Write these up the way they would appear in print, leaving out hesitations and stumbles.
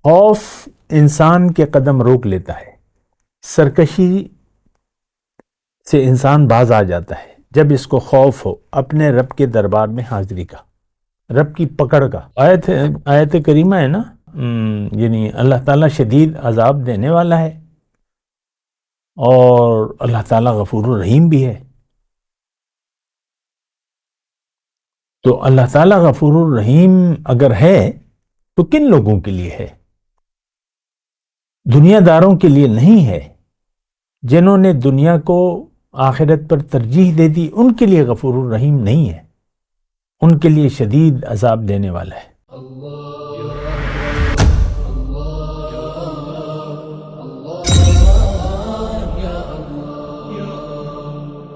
خوف انسان کے قدم روک لیتا ہے، سرکشی سے انسان باز آ جاتا ہے جب اس کو خوف ہو اپنے رب کے دربار میں حاضری کا، رب کی پکڑ کا۔ آیت کریمہ ہے نا، یعنی اللہ تعالیٰ شدید عذاب دینے والا ہے اور اللہ تعالیٰ غفور الرحیم بھی ہے۔ تو اللہ تعالیٰ غفور الرحیم اگر ہے تو کن لوگوں کے لیے ہے؟ دنیا داروں کے لیے نہیں ہے، جنہوں نے دنیا کو آخرت پر ترجیح دے دی ان کے لیے غفور الرحیم نہیں ہے، ان کے لیے شدید عذاب دینے والا ہے۔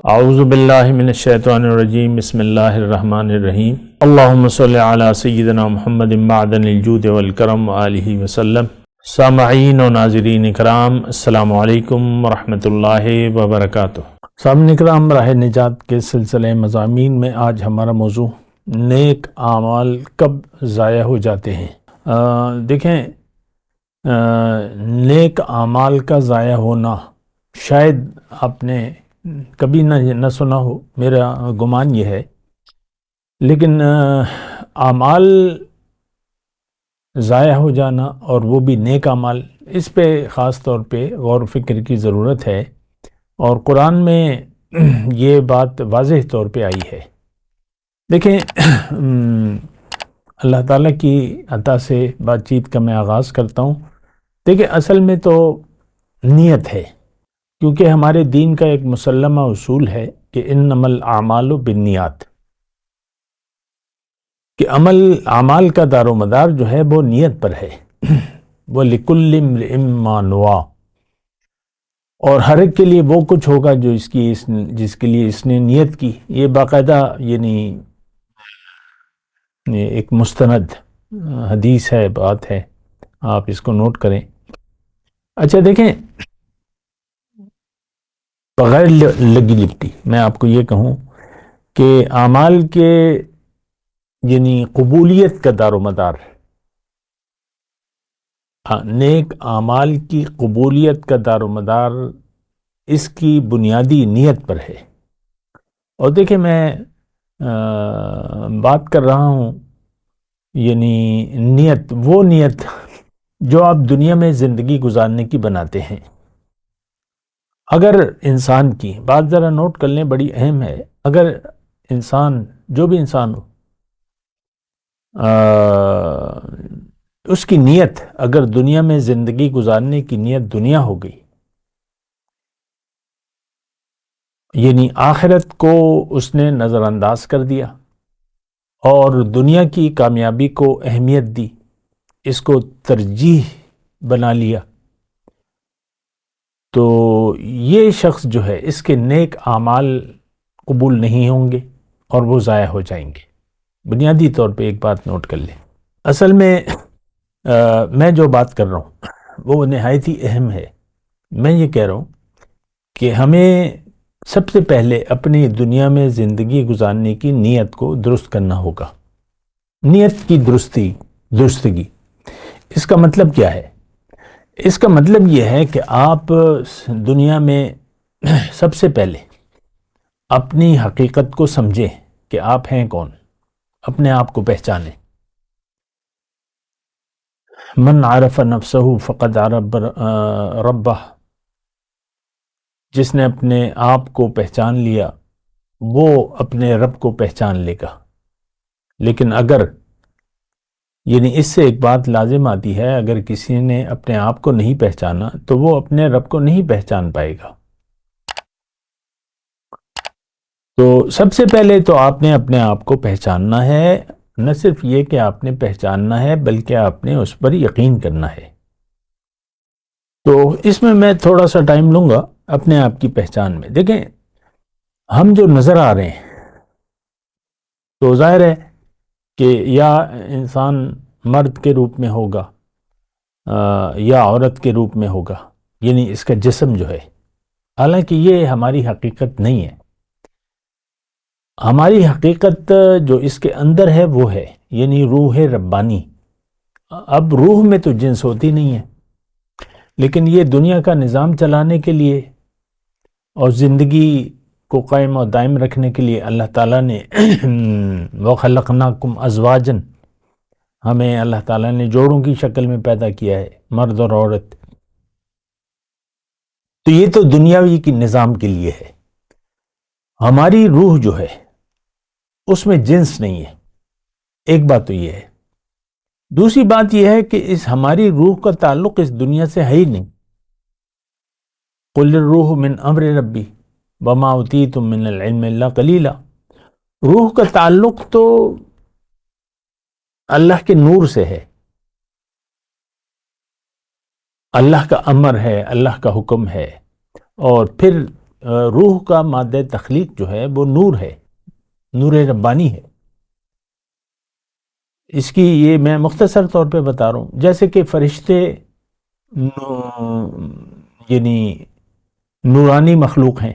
اعوذ باللہ من الشیطان الرجیم، بسم اللہ الرحمن الرحیم، اللہم صلی علی سیدنا محمد معدن الجود والکرم وآلہ وسلم۔ سامعین و ناظرین اکرام، السلام علیکم ورحمۃ اللہ وبرکاتہ۔ سامعین اکرام، راہ نجات کے سلسلے مضامین میں آج ہمارا موضوع نیک اعمال کب ضائع ہو جاتے ہیں۔ دیکھیں، نیک اعمال کا ضائع ہونا شاید آپ نے کبھی نہ سنا ہو، میرا گمان یہ ہے، لیکن اعمال ضائع ہو جانا اور وہ بھی نیک اعمال، اس پہ خاص طور پہ غور و فکر کی ضرورت ہے، اور قرآن میں یہ بات واضح طور پہ آئی ہے۔ دیکھیں، اللہ تعالیٰ کی عطا سے بات چیت کا میں آغاز کرتا ہوں۔ دیکھیں، اصل میں تو نیت ہے، کیونکہ ہمارے دین کا ایک مسلمہ اصول ہے کہ انما الاعمال بالنیات، کہ اعمال کا دار و مدار جو ہے وہ نیت پر ہے، وہ لِكُلِّ امْرِئٍ مَّا نَوَىٰ، اور ہر ایک کے لیے وہ کچھ ہوگا جو جس کے لیے اس نے نیت کی۔ یہ باقاعدہ یعنی ایک مستند حدیث ہے، بات ہے، آپ اس کو نوٹ کریں۔ اچھا دیکھیں، بغیر لگی لپٹی میں آپ کو یہ کہوں کہ اعمال کے یعنی قبولیت کا دار و مدار، نیک اعمال کی قبولیت کا دار و مدار اس کی بنیادی نیت پر ہے۔ اور دیکھیں، میں بات کر رہا ہوں یعنی نیت، وہ نیت جو آپ دنیا میں زندگی گزارنے کی بناتے ہیں۔ اگر انسان کی بات ذرا نوٹ کر لیں، بڑی اہم ہے، اگر انسان، جو بھی انسان ہو، اس کی نیت اگر دنیا میں زندگی گزارنے کی نیت دنیا ہو گئی، یعنی آخرت کو اس نے نظر انداز کر دیا اور دنیا کی کامیابی کو اہمیت دی، اس کو ترجیح بنا لیا، تو یہ شخص جو ہے اس کے نیک اعمال قبول نہیں ہوں گے اور وہ ضائع ہو جائیں گے۔ بنیادی طور پہ ایک بات نوٹ کر لیں، اصل میں میں جو بات کر رہا ہوں وہ نہایت ہی اہم ہے۔ میں یہ کہہ رہا ہوں کہ ہمیں سب سے پہلے اپنی دنیا میں زندگی گزارنے کی نیت کو درست کرنا ہوگا۔ نیت کی درستگی، اس کا مطلب کیا ہے؟ اس کا مطلب یہ ہے کہ آپ دنیا میں سب سے پہلے اپنی حقیقت کو سمجھیں کہ آپ ہیں کون، اپنے آپ کو پہچانیں۔ من عرف نفسہ فقد عرف ربہ، جس نے اپنے آپ کو پہچان لیا وہ اپنے رب کو پہچان لے گا۔ لیکن اگر یعنی اس سے ایک بات لازم آتی ہے، اگر کسی نے اپنے آپ کو نہیں پہچانا تو وہ اپنے رب کو نہیں پہچان پائے گا۔ تو سب سے پہلے تو آپ نے اپنے آپ کو پہچاننا ہے، نہ صرف یہ کہ آپ نے پہچاننا ہے بلکہ آپ نے اس پر یقین کرنا ہے۔ تو اس میں تھوڑا سا ٹائم لوں گا اپنے آپ کی پہچان میں۔ دیکھیں، ہم جو نظر آ رہے ہیں تو ظاہر ہے کہ یا انسان مرد کے روپ میں ہوگا یا عورت کے روپ میں ہوگا، یعنی اس کا جسم جو ہے، حالانکہ یہ ہماری حقیقت نہیں ہے۔ ہماری حقیقت جو اس کے اندر ہے وہ ہے، یعنی روح ربانی، اب روح میں تو جنس ہوتی نہیں ہے، لیکن یہ دنیا کا نظام چلانے کے لیے اور زندگی کو قائم و دائم رکھنے کے لیے اللہ تعالیٰ نے وَخَلَقْنَاكُمْ أَزْوَاجًا، ہمیں اللہ تعالیٰ نے جوڑوں کی شکل میں پیدا کیا ہے، مرد اور عورت. تو یہ تو دنیاوی کی نظام کے لیے ہے. ہماری روح جو ہے اس میں جنس نہیں ہے، ایک بات تو یہ ہے. دوسری بات یہ ہے کہ اس ہماری روح کا تعلق اس دنیا سے ہے ہی نہیں. قُلِ الرُّوحُ مِنْ أَمْرِ رَبِّي وَمَا أُوتِيتُم مِّنَ الْعِلْمِ إِلَّا قَلِيلًا. روح کا تعلق تو اللہ کے نور سے ہے، اللہ کا امر ہے، اللہ کا حکم ہے. اور پھر روح کا مادہ تخلیق جو ہے وہ نور ہے، نور ربانی ہے. اس کی یہ میں مختصر طور پہ بتا رہا ہوں. جیسے کہ فرشتے یعنی نورانی مخلوق ہیں،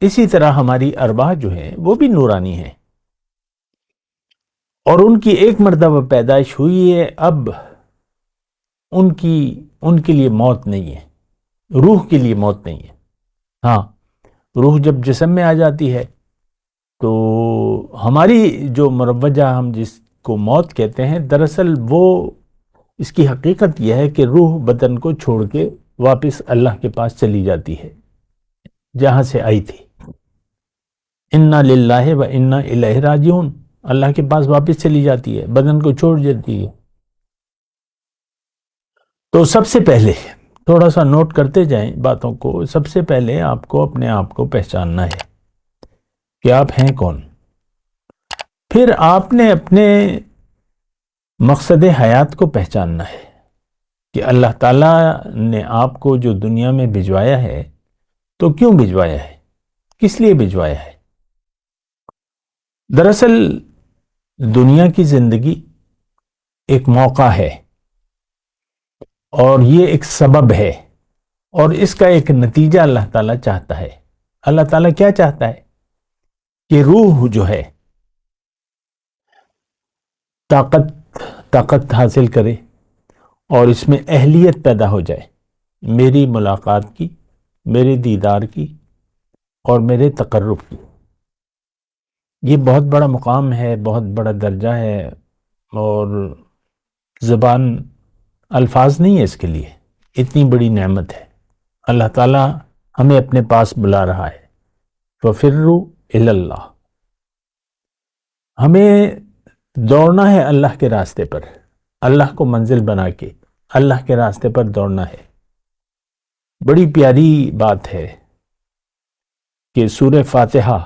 اسی طرح ہماری ارواح جو ہے وہ بھی نورانی ہیں، اور ان کی ایک مرتبہ پیدائش ہوئی ہے. اب ان کے لیے موت نہیں ہے، روح کے لیے موت نہیں ہے. ہاں، روح جب جسم میں آ جاتی ہے تو ہماری جو مروجہ ہم جس کو موت کہتے ہیں، دراصل وہ اس کی حقیقت یہ ہے کہ روح بدن کو چھوڑ کے واپس اللہ کے پاس چلی جاتی ہے جہاں سے آئی تھی. انا للہ و انا الیہ راجعون، اللہ کے پاس واپس چلی جاتی ہے، بدن کو چھوڑ جاتی ہے. تو سب سے پہلے تھوڑا سا نوٹ کرتے جائیں باتوں کو. سب سے پہلے آپ کو اپنے آپ کو پہچاننا ہے کہ آپ ہیں کون. پھر آپ نے اپنے مقصد حیات کو پہچاننا ہے کہ اللہ تعالیٰ نے آپ کو جو دنیا میں بھجوایا ہے تو کیوں بھجوایا ہے، کس لیے بھجوایا ہے. دراصل دنیا کی زندگی ایک موقع ہے اور یہ ایک سبب ہے، اور اس کا ایک نتیجہ اللہ تعالیٰ چاہتا ہے. اللہ تعالیٰ کیا چاہتا ہے کہ روح جو ہے طاقت حاصل کرے اور اس میں اہلیت پیدا ہو جائے میری ملاقات کی، میرے دیدار کی اور میرے تقرب کی. یہ بہت بڑا مقام ہے، بہت بڑا درجہ ہے، اور زبان الفاظ نہیں ہے اس کے لیے. اتنی بڑی نعمت ہے. اللہ تعالیٰ ہمیں اپنے پاس بلا رہا ہے. فَفِرُّوا إِلَى اللَّهِ، ہمیں دوڑنا ہے اللہ کے راستے پر، اللہ کو منزل بنا کے اللہ کے راستے پر دوڑنا ہے. بڑی پیاری بات ہے کہ سورہ فاتحہ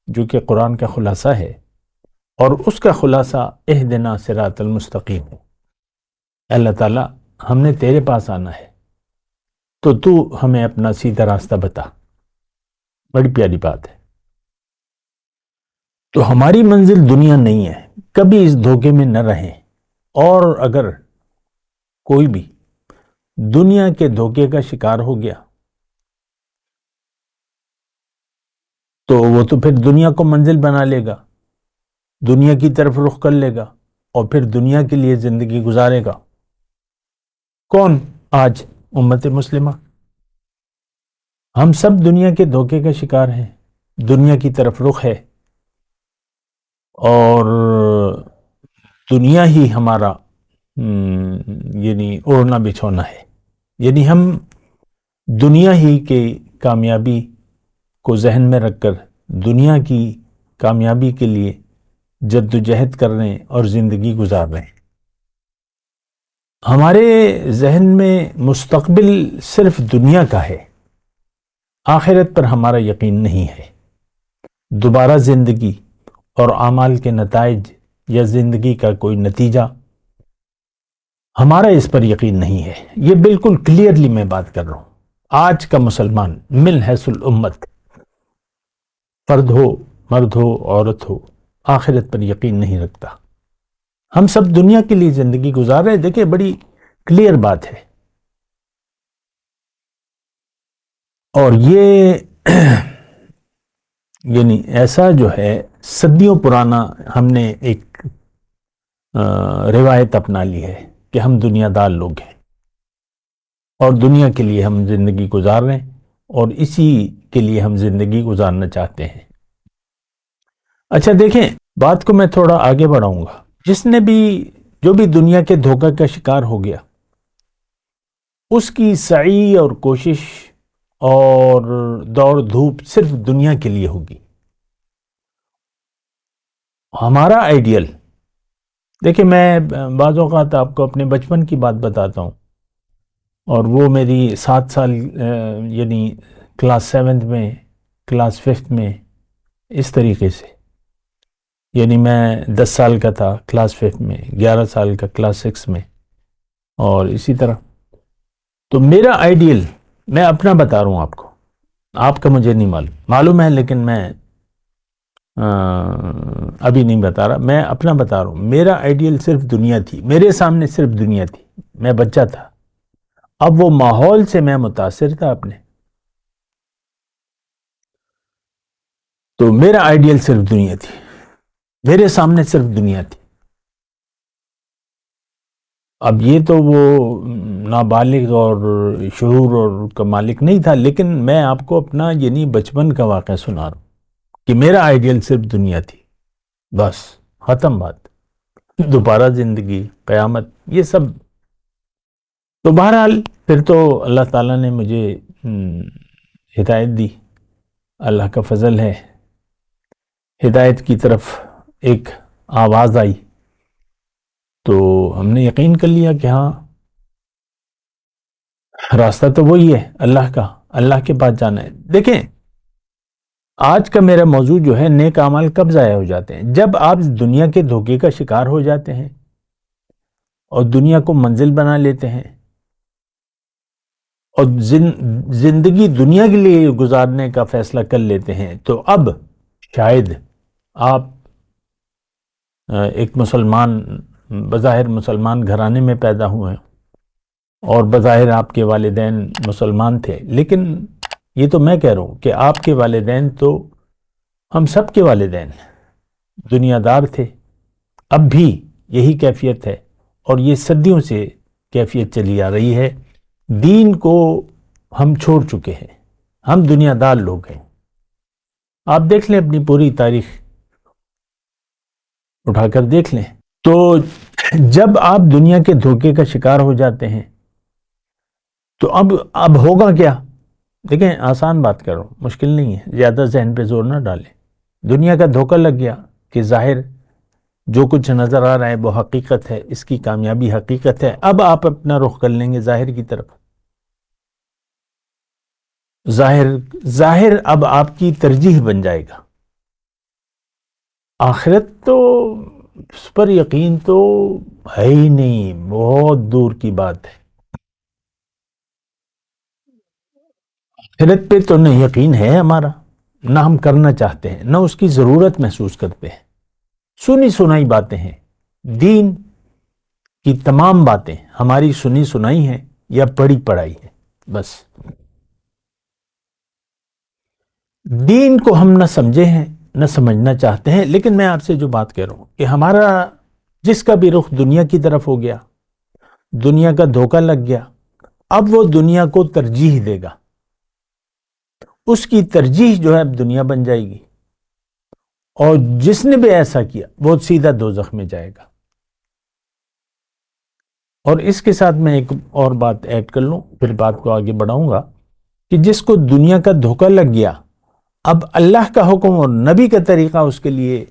جو کہ قرآن کا خلاصہ ہے، اور اس کا خلاصہ اہدنا صراط المستقیم ہے. اللہ تعالیٰ ہم نے تیرے پاس آنا ہے تو تو ہمیں اپنا سیدھا راستہ بتا. بڑی پیاری بات ہے. تو ہماری منزل دنیا نہیں ہے، کبھی اس دھوکے میں نہ رہیں. اور اگر کوئی بھی دنیا کے دھوکے کا شکار ہو گیا تو وہ تو پھر دنیا کو منزل بنا لے گا، دنیا کی طرف رخ کر لے گا اور پھر دنیا کے لیے زندگی گزارے گا. کون؟ آج امت مسلمہ. ہم سب دنیا کے دھوکے کا شکار ہیں، دنیا کی طرف رخ ہے، اور دنیا ہی ہمارا یعنی اوڑھنا بچھونا ہے. یعنی ہم دنیا ہی کے کامیابی کو ذہن میں رکھ کر دنیا کی کامیابی کے لیے جد و جہد کر رہے ہیں اور زندگی گزار رہے ہیں. ہمارے ذہن میں مستقبل صرف دنیا کا ہے، آخرت پر ہمارا یقین نہیں ہے. دوبارہ زندگی اور اعمال کے نتائج یا زندگی کا کوئی نتیجہ ہمارا اس پر یقین نہیں ہے. یہ بالکل کلیئرلی میں بات کر رہا ہوں. آج کا مسلمان من حیث الامت، فرد ہو، مرد ہو، عورت ہو، آخرت پر یقین نہیں رکھتا. ہم سب دنیا کے لیے زندگی گزار رہے ہیں. دیکھیں بڑی کلیئر بات ہے. اور یہ یعنی ایسا جو ہے صدیوں پرانا ہم نے ایک روایت اپنا لی ہے کہ ہم دنیا دار لوگ ہیں اور دنیا کے لیے ہم زندگی گزار رہے ہیں اور اسی کے لیے ہم زندگی گزارنا چاہتے ہیں۔ اچھا دیکھیں، بات کو میں تھوڑا آگے بڑھاؤں گا۔ جو بھی دنیا کے دھوکہ کا شکار ہو گیا، اس کی سعی اور کوشش اور دوڑ دھوپ صرف دنیا کے لیے ہوگی۔ ہمارا آئیڈیل، دیکھیں میں بعض اوقات آپ کو اپنے بچپن کی بات بتاتا ہوں، اور وہ میری 7 سال یعنی کلاس 7 میں، کلاس 5 میں، اس طریقے سے، یعنی میں 10 سال کا تھا کلاس 5 میں، 11 سال کا کلاس 6 میں، اور اسی طرح۔ تو میرا آئیڈیل، میں اپنا بتا رہا ہوں آپ کو، آپ کا مجھے نہیں معلوم ہے، لیکن میں ابھی نہیں بتا رہا، میں اپنا بتا رہا ہوں۔ میرا آئیڈیل صرف دنیا تھی، میرے سامنے صرف دنیا تھی، میں بچہ تھا۔ اب وہ ماحول سے میں متاثر تھا اپنے، تو میرا آئیڈیل صرف دنیا تھی، میرے سامنے صرف دنیا تھی۔ اب یہ تو وہ نابالغ اور شعور اور کا مالک نہیں تھا، لیکن میں آپ کو اپنا یعنی بچپن کا واقعہ سنا رہا ہوں کہ میرا آئیڈیل صرف دنیا تھی، بس ختم بات۔ دوبارہ زندگی، قیامت، یہ سب تو بہرحال پھر تو اللہ تعالیٰ نے مجھے ہدایت دی، اللہ کا فضل ہے۔ ہدایت کی طرف ایک آواز آئی تو ہم نے یقین کر لیا کہ ہاں، راستہ تو وہی ہے اللہ کا، اللہ کے پاس جانا ہے۔ دیکھیں، آج کا میرا موضوع جو ہے، نیک اعمال کب ضائع ہو جاتے ہیں؟ جب آپ دنیا کے دھوکے کا شکار ہو جاتے ہیں اور دنیا کو منزل بنا لیتے ہیں اور زندگی دنیا کے لیے گزارنے کا فیصلہ کر لیتے ہیں، تو اب شاید آپ ایک بظاہر مسلمان گھرانے میں پیدا ہوئے ہیں اور بظاہر آپ کے والدین مسلمان تھے، لیکن یہ تو میں کہہ رہا ہوں کہ آپ کے والدین تو ہم سب کے والدین دنیا دار تھے، اب بھی یہی کیفیت ہے، اور یہ صدیوں سے کیفیت چلی آ رہی ہے۔ دین کو ہم چھوڑ چکے ہیں، ہم دنیا دار لوگ ہیں۔ آپ دیکھ لیں، اپنی پوری تاریخ اٹھا کر دیکھ لیں، تو جب آپ دنیا کے دھوکے کا شکار ہو جاتے ہیں تو اب ہوگا کیا؟ دیکھیں، آسان بات کرو، مشکل نہیں ہے، زیادہ ذہن پہ زور نہ ڈالیں۔ دنیا کا دھوکہ لگ گیا کہ ظاہر جو کچھ نظر آ رہا ہے وہ حقیقت ہے، اس کی کامیابی حقیقت ہے۔ اب آپ اپنا رخ کر لیں گے ظاہر کی طرف۔ ظاہر اب آپ کی ترجیح بن جائے گا۔ آخرت تو اس پر یقین تو ہے ہی نہیں، بہت دور کی بات ہے۔ آخرت پہ تو نہ یقین ہے ہمارا، نہ ہم کرنا چاہتے ہیں، نہ اس کی ضرورت محسوس کرتے ہیں۔ سنی سنائی باتیں ہیں، دین کی تمام باتیں ہماری سنی سنائی ہیں یا پڑھی پڑھائی ہیں، بس۔ دین کو ہم نہ سمجھے ہیں، نہ سمجھنا چاہتے ہیں۔ لیکن میں آپ سے جو بات کہہ رہا ہوں کہ ہمارا جس کا بھی رخ دنیا کی طرف ہو گیا، دنیا کا دھوکہ لگ گیا، اب وہ دنیا کو ترجیح دے گا، اس کی ترجیح جو ہے اب دنیا بن جائے گی، اور جس نے بھی ایسا کیا وہ سیدھا دوزخ میں جائے گا۔ اور اس کے ساتھ میں ایک اور بات ایڈ کر لوں، پھر بات کو آگے بڑھاؤں گا، کہ جس کو دنیا کا دھوکہ لگ گیا، اب اللہ کا حکم اور نبی کا طریقہ اس کے لیے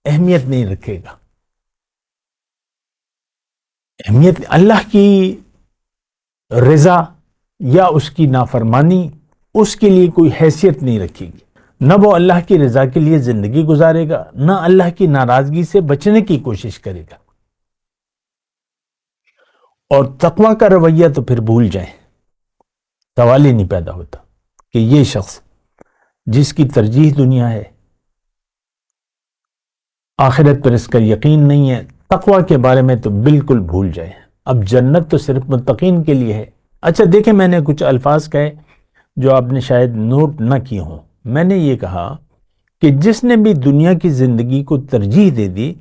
اہمیت نہیں رکھے گا۔ اہمیت، اللہ کی رضا یا اس کی نافرمانی اس کے لیے کوئی حیثیت نہیں رکھے گی۔ نہ وہ اللہ کی رضا کے لیے زندگی گزارے گا، نہ اللہ کی ناراضگی سے بچنے کی کوشش کرے گا۔ اور تقویٰ کا رویہ تو پھر بھول جائیں، سوال ہی نہیں پیدا ہوتا کہ یہ شخص جس کی ترجیح دنیا ہے، آخرت پر اس کا یقین نہیں ہے، تقویٰ کے بارے میں تو بالکل بھول جائیں۔ اب جنت تو صرف متقین کے لیے ہے۔ اچھا دیکھیں، میں نے کچھ الفاظ کہے جو آپ نے شاید نوٹ نہ کیے ہوں۔ میں نے یہ کہا کہ جس نے بھی دنیا کی زندگی کو ترجیح دے دی،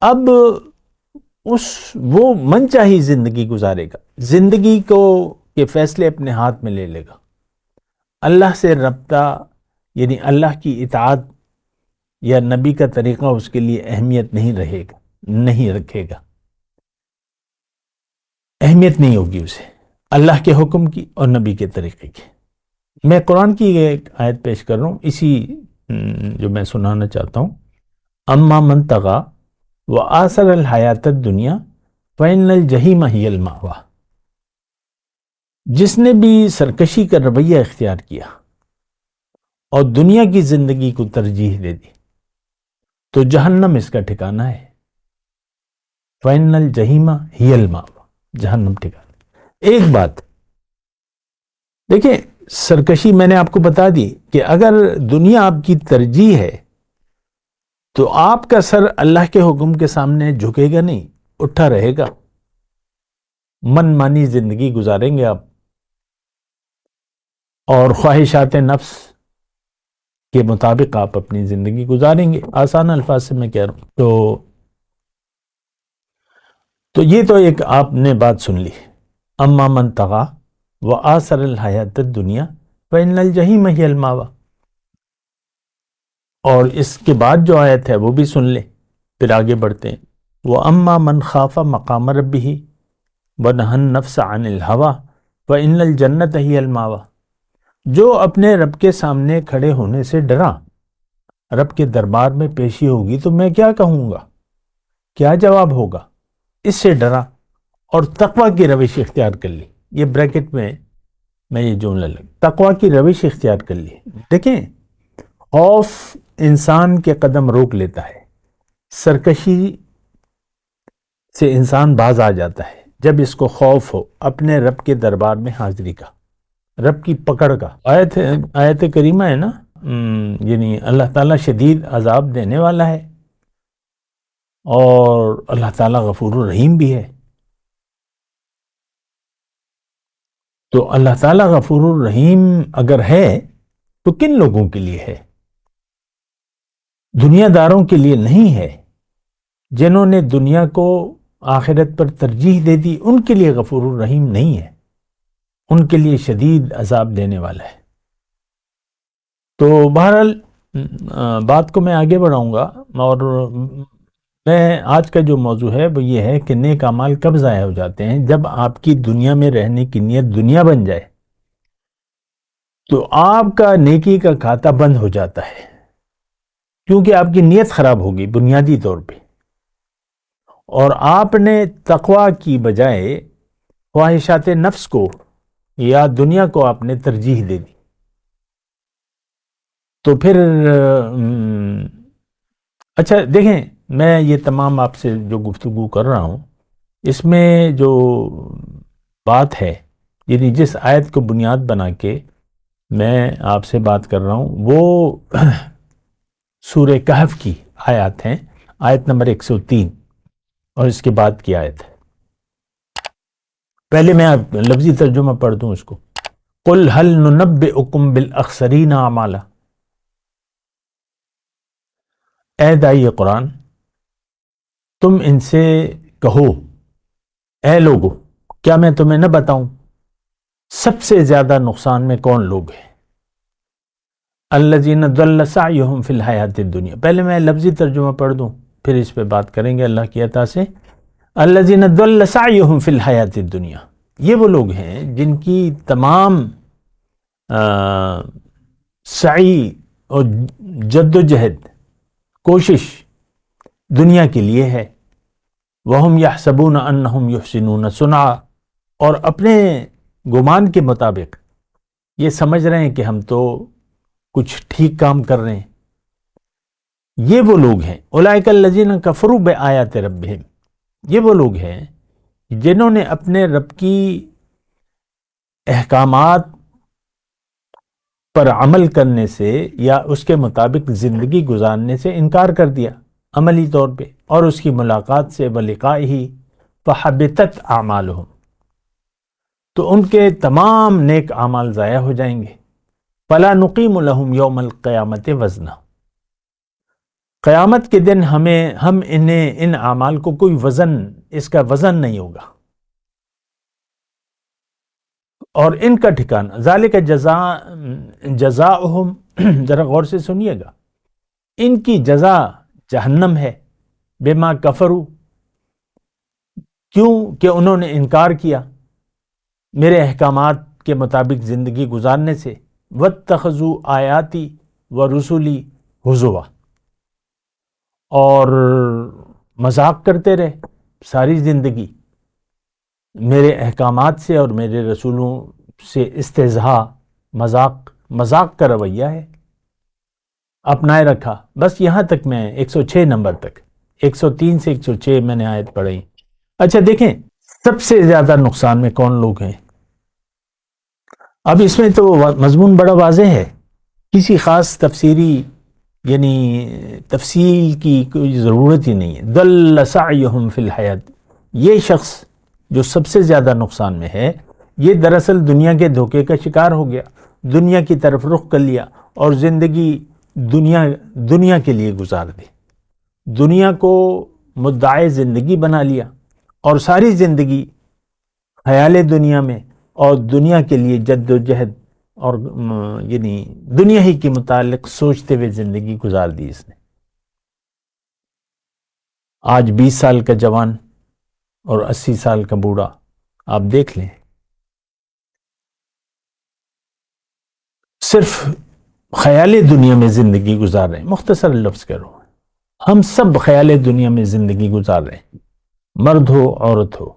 اب وہ من چاہی زندگی گزارے گا، زندگی کو کے فیصلے اپنے ہاتھ میں لے لے گا، اللہ سے رابطہ یعنی اللہ کی اطاعت یا نبی کا طریقہ اس کے لیے اہمیت نہیں رکھے گا، اہمیت نہیں ہوگی اسے اللہ کے حکم کی اور نبی کے طریقے کی۔ میں قرآن کی ایک آیت پیش کر رہا ہوں، اسی جو میں سنانا چاہتا ہوں، اما من طغی وآثر الحیات الدنیا فإن الجحیم ہی المأوی، جس نے بھی سرکشی کا رویہ اختیار کیا اور دنیا کی زندگی کو ترجیح دے دی تو جہنم اس کا ٹھکانہ ہے، فإن الجحیم ہی المأوی، جہنم ٹھکانہ۔ ایک بات دیکھیں، سرکشی میں نے آپ کو بتا دی کہ اگر دنیا آپ کی ترجیح ہے تو آپ کا سر اللہ کے حکم کے سامنے جھکے گا نہیں، اٹھا رہے گا، من مانی زندگی گزاریں گے آپ اور خواہشات نفس کے مطابق آپ اپنی زندگی گزاریں گے۔ آسان الفاظ سے میں کہہ رہا ہوں۔ تو یہ تو ایک آپ نے بات سن لی، اما من طغی وآثر الحیات الدنیا فإن الجحیم ہی المأوی، اور اس کے بعد جو آیت ہے وہ بھی سن لیں، پھر آگے بڑھتے ہیں۔ وَأَمَّا مَنْ خَافَ مَقَامَ رَبِّهِ وَنَهَى النَّفْسَ عَنِ الْهَوَىٰ فَإِنَّ الْجَنَّةَ هِيَ الْمَأْوَىٰ، جو اپنے رب کے سامنے کھڑے ہونے سے ڈرا، رب کے دربار میں پیشی ہوگی تو میں کیا کہوں گا، کیا جواب ہوگا، اس سے ڈرا اور تقوی کی روش اختیار کر لی۔ یہ بریکٹ میں یہ جملہ تقوی کی روش اختیار کر لی۔ دیکھیں، خوف انسان کے قدم روک لیتا ہے، سرکشی سے انسان باز آ جاتا ہے جب اس کو خوف ہو اپنے رب کے دربار میں حاضری کا، رب کی پکڑ کا۔ آیت کریمہ ہے نا، یعنی اللہ تعالیٰ شدید عذاب دینے والا ہے اور اللہ تعالیٰ غفور الرحیم بھی ہے۔ تو اللہ تعالیٰ غفور الرحیم اگر ہے تو کن لوگوں کے لیے ہے؟ دنیا داروں کے لیے نہیں ہے، جنہوں نے دنیا کو آخرت پر ترجیح دے دی ان کے لیے غفور الرحیم نہیں ہے، ان کے لیے شدید عذاب دینے والا ہے۔ تو بہرحال بات کو میں آگے بڑھاؤں گا، اور میں آج کا جو موضوع ہے وہ یہ ہے کہ نیک اعمال کب ضائع ہو جاتے ہیں؟ جب آپ کی دنیا میں رہنے کی نیت دنیا بن جائے تو آپ کا نیکی کا کھاتا بند ہو جاتا ہے، کیونکہ آپ کی نیت خراب ہوگی بنیادی طور پہ، اور آپ نے تقوی کی بجائے خواہشات نفس کو یا دنیا کو آپ نے ترجیح دے دی۔ تو پھر اچھا دیکھیں، میں یہ تمام آپ سے جو گفتگو کر رہا ہوں اس میں جو بات ہے، یعنی جس آیت کو بنیاد بنا کے میں آپ سے بات کر رہا ہوں وہ سورہ کہف کی آیات ہیں، آیت نمبر 103 اور اس کے بعد کی آیت ہے۔ پہلے میں آپ لفظی ترجمہ پڑھ دوں اس کو۔ قُلْ هَلْ نُنَبِّئُكُمْ بِالْأَخْسَرِينَ أَعْمَالًا، اے داعی قرآن تم ان سے کہو، اے لوگو کیا میں تمہیں نہ بتاؤں سب سے زیادہ نقصان میں کون لوگ ہیں؟ الذین ضل سعیہم فی الحیات الدنیا، پہلے میں لفظی ترجمہ پڑھ دوں پھر اس پہ بات کریں گے اللہ کی عطا سے۔ الذین ضل سعیہم فی الحیات الدنیا، یہ وہ لوگ ہیں جن کی تمام سعی اور جد و جہد، کوشش دنیا کے لیے ہے۔ وَهُمْ يَحْسَبُونَ أَنَّهُمْ يُحْسِنُونَ صُنْعًا، اور اپنے گمان کے مطابق یہ سمجھ رہے ہیں کہ ہم تو کچھ ٹھیک کام کر رہے ہیں۔ یہ وہ لوگ ہیں اولئک الذین کفروا بآیات ربہم، یہ وہ لوگ ہیں جنہوں نے اپنے رب کی احکامات پر عمل کرنے سے یا اس کے مطابق زندگی گزارنے سے انکار کر دیا عملی طور پہ، اور اس کی ملاقات سے وَلِقَائِهِ فَحَبِطَتْ أَعْمَالُهُمْ، تو ان کے تمام نیک اعمال ضائع ہو جائیں گے۔ فَلَا نُقِيمُ لَهُمْ يَوْمَ الْقِيَامَةِ وَزْنًا، قیامت کے دن ہم انہیں ان اعمال کو کوئی وزن اس کا وزن نہیں ہوگا، اور ان کا ٹھکانہ ذالک جزاؤہم، ذرا غور سے سنیے گا، ان کی جزا جہنم ہے، بما کفروا، کیوں کہ انہوں نے انکار کیا میرے احکامات کے مطابق زندگی گزارنے سے، واتخذوا آیاتی و رسولی ہزوا، اور مذاق کرتے رہے ساری زندگی میرے احکامات سے اور میرے رسولوں سے، استہزاء، مذاق کا رویہ ہے اپنائے رکھا۔ بس یہاں تک میں 106 نمبر تک، 103 سے 106 میں نے آیت پڑھی۔ اچھا دیکھیں سب سے زیادہ نقصان میں کون لوگ ہیں؟ اب اس میں تو مضمون بڑا واضح ہے، کسی خاص تفسیری یعنی تفصیل کی کوئی ضرورت ہی نہیں ہے۔ ضل سعیہم فی الحیات، یہ شخص جو سب سے زیادہ نقصان میں ہے، یہ دراصل دنیا کے دھوکے کا شکار ہو گیا، دنیا کی طرف رخ کر لیا اور زندگی دنیا کے لیے گزار دی، دنیا کو مدعے زندگی بنا لیا، اور ساری زندگی خیال دنیا میں اور دنیا کے لیے جد و جہد اور یعنی دنیا ہی کے متعلق سوچتے ہوئے زندگی گزار دی اس نے۔ آج 20 سال کا جوان اور 80 سال کا بوڑھا آپ دیکھ لیں، صرف خیال دنیا میں زندگی گزار رہے ہیں۔ مختصر لفظ کرو، ہم سب خیال دنیا میں زندگی گزار رہے ہیں، مرد ہو عورت ہو،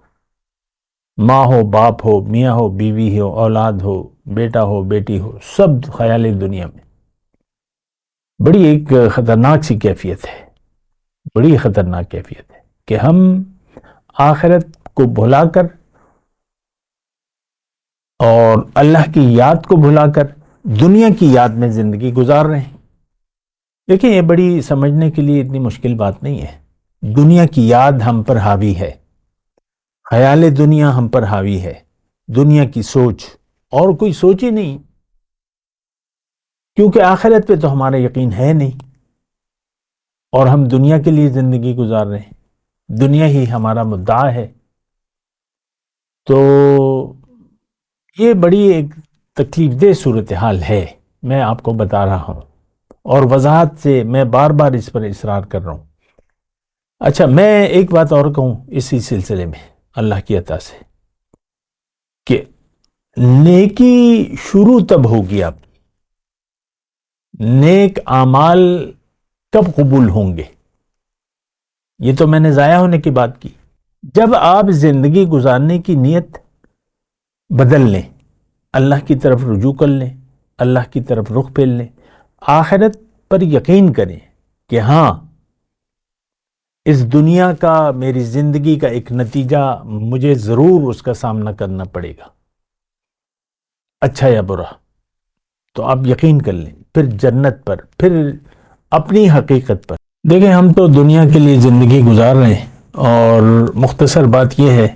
ماں ہو باپ ہو، میاں ہو بیوی ہو، اولاد ہو، بیٹا ہو بیٹی ہو، سب خیال دنیا میں۔ بڑی ایک خطرناک سی کیفیت ہے، بڑی خطرناک کیفیت ہے کہ ہم آخرت کو بھلا کر اور اللہ کی یاد کو بھلا کر دنیا کی یاد میں زندگی گزار رہے ہیں۔ دیکھیں یہ بڑی سمجھنے کے لیے اتنی مشکل بات نہیں ہے۔ دنیا کی یاد ہم پر حاوی ہے، خیال دنیا ہم پر حاوی ہے، دنیا کی سوچ، اور کوئی سوچ ہی نہیں، کیونکہ آخرت پہ تو ہمارا یقین ہے نہیں، اور ہم دنیا کے لیے زندگی گزار رہے ہیں، دنیا ہی ہمارا مدعا ہے۔ تو یہ بڑی ایک تکلیف دہ صورتحال ہے، میں آپ کو بتا رہا ہوں، اور وضاحت سے میں بار بار اس پر اصرار کر رہا ہوں۔ اچھا میں ایک بات اور کہوں اسی سلسلے میں اللہ کی عطا سے، کہ نیکی شروع تب ہوگی، آپ نیک اعمال کب قبول ہوں گے؟ یہ تو میں نے ضائع ہونے کی بات کی، جب آپ زندگی گزارنے کی نیت بدل لیں، اللہ کی طرف رجوع کر لیں، اللہ کی طرف رخ پھیر لیں، آخرت پر یقین کریں کہ ہاں اس دنیا کا، میری زندگی کا ایک نتیجہ مجھے ضرور اس کا سامنا کرنا پڑے گا، اچھا یا برا، تو آپ یقین کر لیں، پھر جنت پر، پھر اپنی حقیقت پر۔ دیکھیں ہم تو دنیا کے لیے زندگی گزار رہے ہیں، اور مختصر بات یہ ہے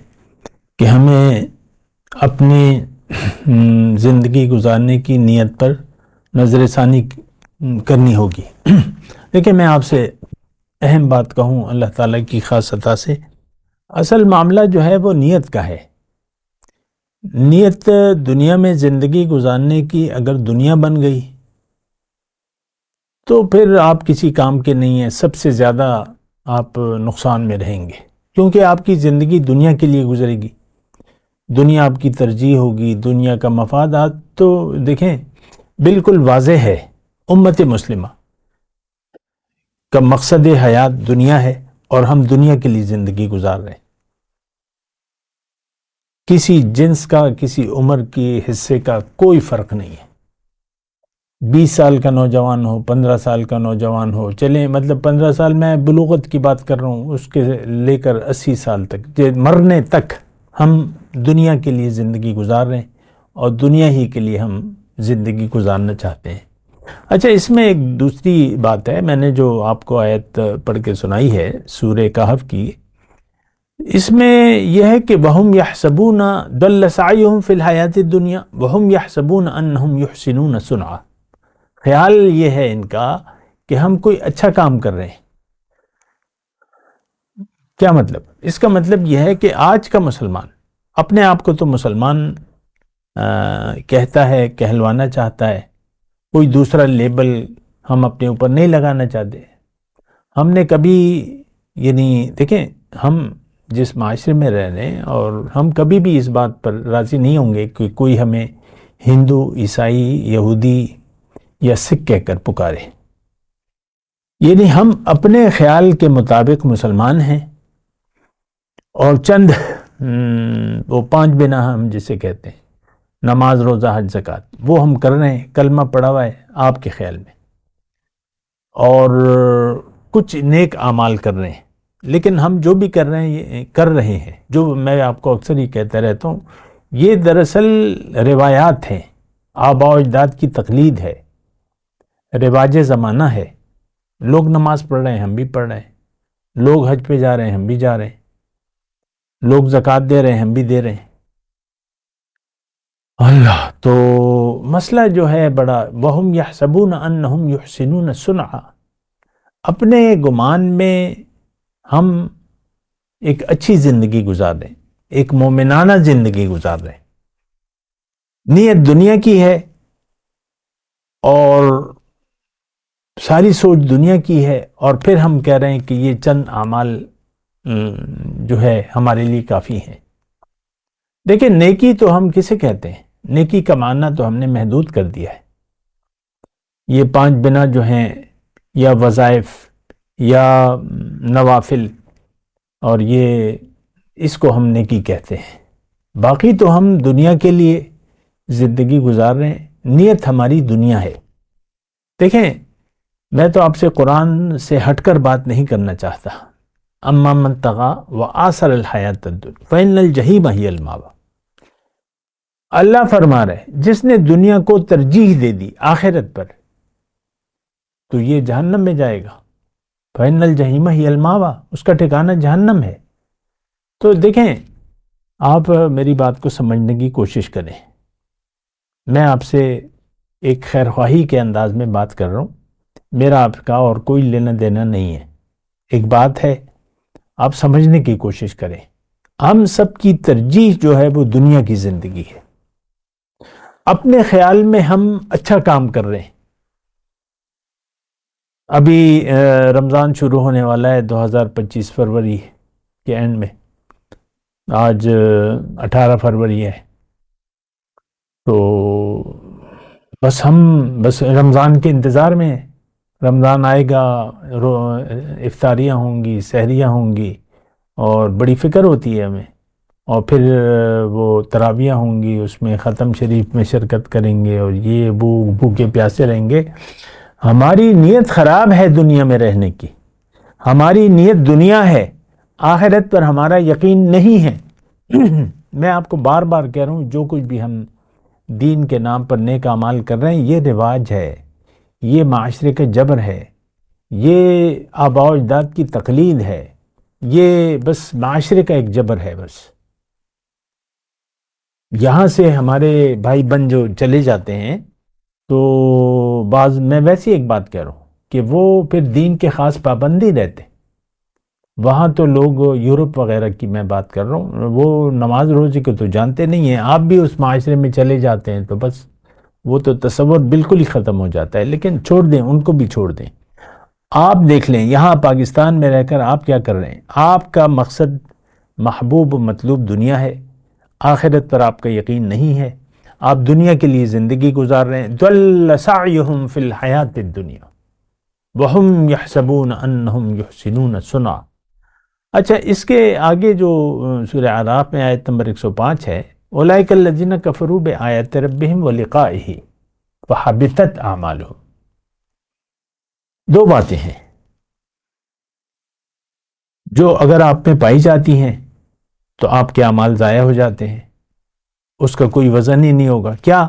کہ ہمیں اپنی زندگی گزارنے کی نیت پر نظر ثانی کرنی ہوگی۔ دیکھیں میں آپ سے اہم بات کہوں اللہ تعالیٰ کی خاص عطا سے، اصل معاملہ جو ہے وہ نیت کا ہے۔ نیت دنیا میں زندگی گزارنے کی اگر دنیا بن گئی تو پھر آپ کسی کام کے نہیں ہیں، سب سے زیادہ آپ نقصان میں رہیں گے، کیونکہ آپ کی زندگی دنیا کے لیے گزرے گی، دنیا آپ کی ترجیح ہوگی، دنیا کا مفادات۔ تو دیکھیں بالکل واضح ہے، امت مسلمہ کا مقصد حیات دنیا ہے، اور ہم دنیا کے لیے زندگی گزار رہے ہیں۔ کسی جنس کا، کسی عمر کے حصے کا کوئی فرق نہیں ہے، 20 سال کا نوجوان ہو، 15 سال کا نوجوان ہو، چلیں مطلب 15 سال میں بلوغت کی بات کر رہا ہوں، اس کے لے کر 80 سال تک، مرنے تک ہم دنیا کے لیے زندگی گزار رہے ہیں، اور دنیا ہی کے لیے ہم زندگی گزارنا چاہتے ہیں۔ اچھا اس میں ایک دوسری بات ہے، میں نے جو آپ کو آیت پڑھ کے سنائی ہے سورہ کہف کی، اس میں یہ ہے کہ وَهُمْ يَحْسَبُونَ ضَلَّ سَعْيُهُمْ فِي الْحَيَاةِ الدُّنْيَا وَهُمْ يَحْسَبُونَ أَنَّهُمْ يُحْسِنُونَ صُنْعًا، خیال یہ ہے ان کا کہ ہم کوئی اچھا کام کر رہے ہیں، کیا مطلب؟ اس کا مطلب یہ ہے کہ آج کا مسلمان اپنے آپ کو تو مسلمان کہتا ہے، کہلوانا چاہتا ہے، کوئی دوسرا لیبل ہم اپنے اوپر نہیں لگانا چاہتے. ہم نے کبھی یعنی دیکھیں، ہم جس معاشرے میں رہ رہے ہیں اور ہم کبھی بھی اس بات پر راضی نہیں ہوں گے کہ کوئی ہمیں ہندو، عیسائی، یہودی یا سکھ کہہ کر پکارے. یعنی ہم اپنے خیال کے مطابق مسلمان ہیں، اور چند وہ 5 بنا ہم جسے کہتے ہیں، نماز، روزہ، حج، زکوٰۃ، وہ ہم کر رہے ہیں، کلمہ پڑھا ہوا ہے آپ کے خیال میں، اور کچھ نیک اعمال کر رہے ہیں. لیکن ہم جو بھی کر رہے ہیں، جو میں آپ کو اکثر ہی کہتا رہتا ہوں، یہ دراصل روایات ہیں، آباء و اجداد کی تقلید ہے، رواج زمانہ ہے. لوگ نماز پڑھ رہے ہیں، ہم بھی پڑھ رہے ہیں. لوگ حج پہ جا رہے ہیں، ہم بھی جا رہے ہیں. لوگ زکوٰۃ دے رہے ہیں، ہم بھی دے رہے ہیں. اللہ تو مسئلہ جو ہے بڑا، وَهُمْ يَحْسَبُونَ أَنَّهُمْ يُحْسِنُونَ صُنْعًا، اپنے گمان میں ہم ایک اچھی زندگی گزار رہے ہیں، ایک مومنانہ زندگی گزار رہے ہیں. نیت دنیا کی ہے اور ساری سوچ دنیا کی ہے، اور پھر ہم کہہ رہے ہیں کہ یہ چند اعمال جو ہے ہمارے لیے کافی ہیں. دیکھیں، نیکی تو ہم کسے کہتے ہیں؟ نیکی کا معنی تو ہم نے محدود کر دیا ہے. یہ 5 بنا جو ہیں، یا وظائف، یا نوافل، اور یہ اس کو ہم نیکی کہتے ہیں. باقی تو ہم دنیا کے لیے زندگی گزار رہے ہیں، نیت ہماری دنیا ہے. دیکھیں، میں تو آپ سے قرآن سے ہٹ کر بات نہیں کرنا چاہتا. اما من طغى وآثر الحیات الدنیا فإن الجحیم ہی المأوى. اللہ فرما رہے جس نے دنیا کو ترجیح دے دی آخرت پر، تو یہ جہنم میں جائے گا. فإن الجحیم ہی المأوى، اس کا ٹھکانہ جہنم ہے. تو دیکھیں، آپ میری بات کو سمجھنے کی کوشش کریں. میں آپ سے ایک خیرخواہی کے انداز میں بات کر رہا ہوں، میرا آپ کا اور کوئی لینا دینا نہیں ہے. ایک بات ہے، آپ سمجھنے کی کوشش کریں. ہم سب کی ترجیح جو ہے وہ دنیا کی زندگی ہے. اپنے خیال میں ہم اچھا کام کر رہے ہیں. ابھی رمضان شروع ہونے والا ہے 2025 فروری کے اینڈ میں. آج 18 فروری ہے. تو بس رمضان کے انتظار میں ہیں. رمضان آئے گا، افطاریاں ہوں گی، سحریاں ہوں گی، اور بڑی فکر ہوتی ہے ہمیں. اور پھر وہ تراویحیں ہوں گی، اس میں ختم شریف میں شرکت کریں گے، اور یہ بھوکے پیاسے رہیں گے. ہماری نیت خراب ہے دنیا میں رہنے کی. ہماری نیت دنیا ہے، آخرت پر ہمارا یقین نہیں ہے. میں آپ کو بار بار کہہ رہا ہوں، جو کچھ بھی ہم دین کے نام پر نیک اعمال کر رہے ہیں، یہ رواج ہے، یہ معاشرے کا جبر ہے، یہ آباء و اجداد کی تقلید ہے، یہ بس معاشرے کا ایک جبر ہے. بس یہاں سے ہمارے بھائی بن جو چلے جاتے ہیں، تو میں ویسی ایک بات کہہ رہا ہوں کہ وہ پھر دین کے خاص پابندی رہتے. وہاں تو لوگ یورپ وغیرہ کی میں بات کر رہا ہوں، وہ نماز روزے کو تو جانتے نہیں ہیں. آپ بھی اس معاشرے میں چلے جاتے ہیں تو بس وہ تو تصور بالکل ہی ختم ہو جاتا ہے. لیکن چھوڑ دیں، ان کو بھی چھوڑ دیں. آپ دیکھ لیں یہاں پاکستان میں رہ کر آپ کیا کر رہے ہیں. آپ کا مقصد محبوب و مطلوب دنیا ہے، آخرت پر آپ کا یقین نہیں ہے. آپ دنیا کے لیے زندگی گزار رہے ہیں. ضل سعیہم فی الحیات الدنیا وہم یحسبون انہم یحسنون صنعا. اچھا، اس کے آگے جو سورہ اعراف میں آیت نمبر 105 ہے، اولئک الذین کفروا بآیات ربہم ولقائہ فحبطت اعمالہم. دو باتیں ہیں جو اگر آپ میں پائی جاتی ہیں تو آپ کے اعمال ضائع ہو جاتے ہیں، اس کا کوئی وزن ہی نہیں ہوگا. کیا؟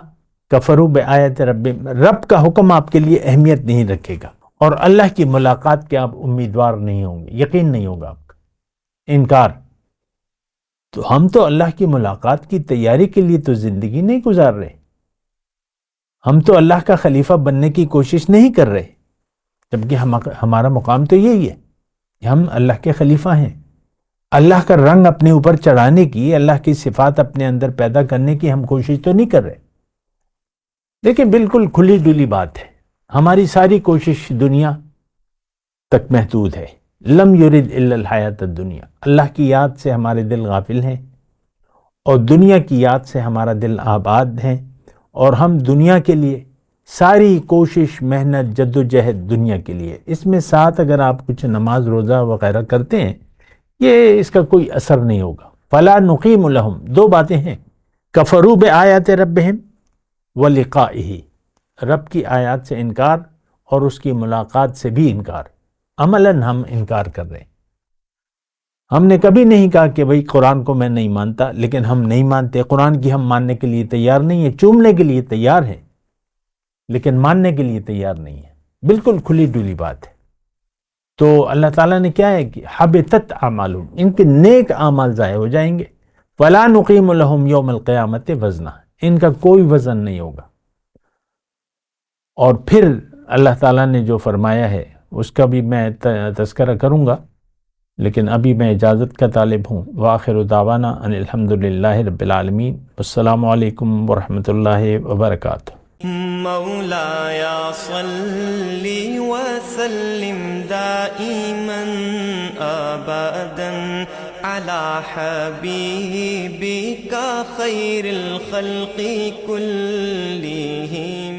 کفروا بآیات ربہم، رب کا حکم آپ کے لیے اہمیت نہیں رکھے گا، اور اللہ کی ملاقات کے آپ امیدوار نہیں ہوں گے، یقین نہیں ہوگا آپ کا، انکار. تو ہم تو اللہ کی ملاقات کی تیاری کے لیے تو زندگی نہیں گزار رہے. ہم تو اللہ کا خلیفہ بننے کی کوشش نہیں کر رہے، جبکہ ہمارا مقام تو یہی ہے کہ ہم اللہ کے خلیفہ ہیں. اللہ کا رنگ اپنے اوپر چڑھانے کی، اللہ کی صفات اپنے اندر پیدا کرنے کی ہم کوشش تو نہیں کر رہے. لیکن بالکل کھلی ڈلی بات ہے، ہماری ساری کوشش دنیا تک محدود ہے. لم یرد الا الحیات الدنیا، اللہ کی یاد سے ہمارے دل غافل ہیں اور دنیا کی یاد سے ہمارا دل آباد ہے، اور ہم دنیا کے لیے ساری کوشش، محنت، جد و جہد دنیا کے لیے. اس میں ساتھ اگر آپ کچھ نماز روزہ وغیرہ کرتے ہیں، یہ اس کا کوئی اثر نہیں ہوگا. فلا نقیم لہم، دو باتیں ہیں، کفروا بآیات ربہم ولقائہ، رب کی آیات سے انکار اور اس کی ملاقات سے بھی انکار. عملاً ہم انکار کر رہے ہیں. ہم نے کبھی نہیں کہا کہ بھئی قرآن کو میں نہیں مانتا، لیکن ہم نہیں مانتے. قرآن کی ہم ماننے کے لیے تیار نہیں ہیں، چومنے کے لیے تیار ہیں لیکن ماننے کے لیے تیار نہیں ہے. بالکل کھلی ڈلی بات ہے. تو اللہ تعالیٰ نے کیا ہے کہ حبطت اعمالہم، ان کے نیک اعمال ضائع ہو جائیں گے. فلا نقیم لہم یوم القیامت وزنا، ان کا کوئی وزن نہیں ہوگا. اور پھر اللہ تعالیٰ نے جو فرمایا ہے اس کا بھی میں تذکرہ کروں گا، لیکن ابھی میں اجازت کا طالب ہوں. وآخر دعوانا ان الحمدللہ رب العالمین. السلام علیکم ورحمۃ اللہ وبرکاتہ. مولاي صل وسلم دائما ابدا على حبيبك خير الخلق كلهم.